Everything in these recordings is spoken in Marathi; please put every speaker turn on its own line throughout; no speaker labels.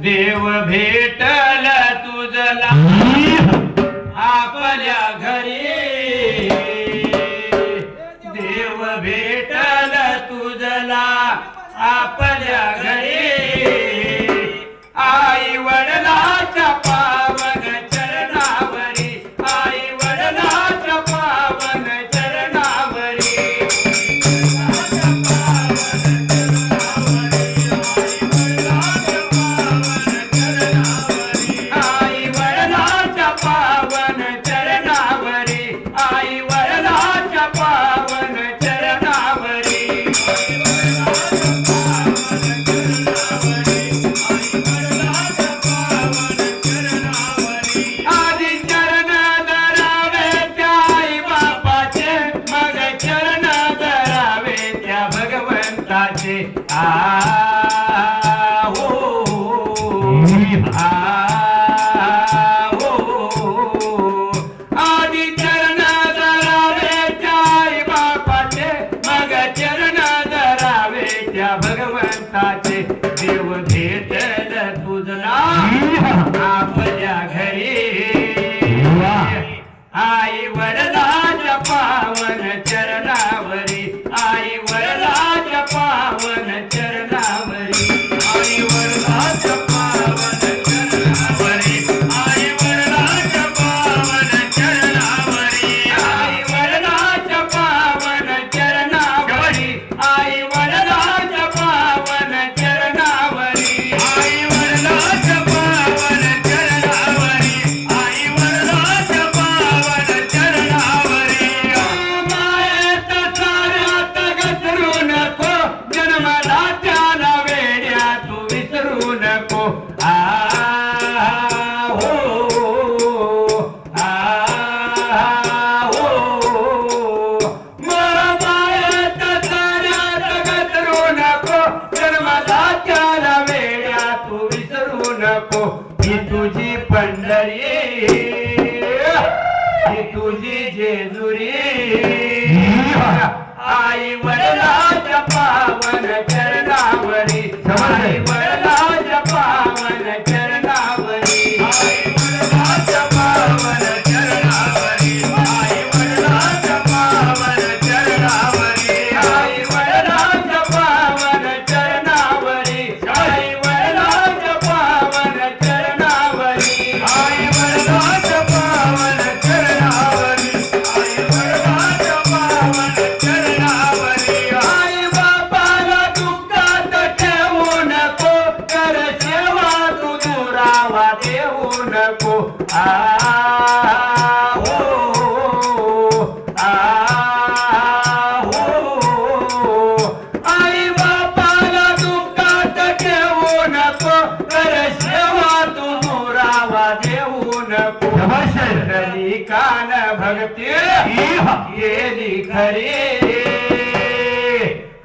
देव भेटल तुझला आपल्या घरी, देव भेटल तुझला आपल्या घरी, आई वडिलाच्या पावन चरणावरी, आई वडिलाच्या पावन चरणावरी, आई वडिलाच्या पावन चरणावरी, आई वडिलाच्या पावन चरणावरी, आधी चरण धरावे त्या आई बापाचे, मग चरण धरावे त्या भगवंताचे. हो आधी चरण धरावे त्या आई बापाचे, मग चरण धरावे त्या भगवंताचे. देव भेटल तुझला आपल्या घरी, आई वडिलाच्या पावन चरणावरी, आई वडिलाच्या पावन चरणावरी, आई वडिलाच्या पावन चरणावरी, आई वडिलाच्या पावन चरणावरी, आई वडिलाच्या पावन चरणावरी, आई वडिलाच्या पावन चरणावरी, आई वडिलाच्या पावन चरणावरी, आई वडिलाच्या पावन चरणावरी. मायेत साऱ्यात घसरू नको, जन्मला त्याला वेड्या तू विसरू नको. हो मायेत साऱ्यात घसरू नको, जन्मला त्याला वेड्या तू विसरू नको. ही तुझी पंढरी, ही तुझी जेजुरी, आई वडिलाच्या पावन चरणावरी, आई वडिलाच्या पावन चरणावरी, आई वडिलाच्या पावन चरणावरी, आई वडिलाच्या पावन चरणावरी, आई वडिलाच्या पावन चरणावरी, आई वडिलाच्या पावन चरणावरी, आई वडिलाच्या पावन चरणावरी, आई वडिलाच्या पावन चरणावरी. आई बापाला दुःखात ठेवू नको, कर सेवा तू दुरावा देऊ नको. आई बापाला दुःखात ठेवू नको, कर सेवा तू दुरावा देऊ नको. कली कान भक्ती गेली खरी,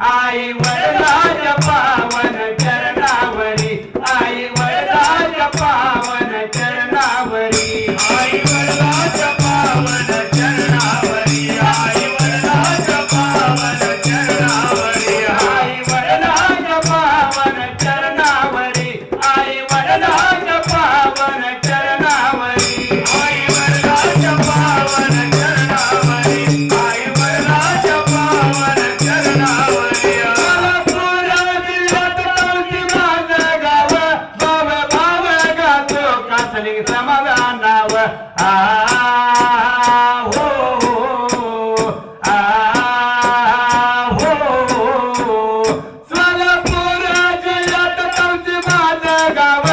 आई वडिलाच्या पावन चरणावरी, आई वडिलाच्या पावन चरणावरी, आई वडिलाच्या पावन चरणावरी, आई वडिलाच्या पावन चरणावरी, आई वडिलाच्या पावन चरणावरी, आई वडिलाच्या पावन चरणावरी, आई वडिलाच्या पावन चरणावरी, आई वडिलाच्या पावन चरणावरी. समाधानाव सोलापूर जिल्ह्यात तुमची माझं गाव,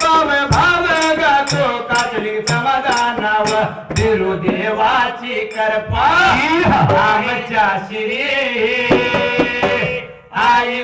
भाव भाव गातो कातली समाधानाव. बिरुदेवाची कृपा आमच्या श्री, आई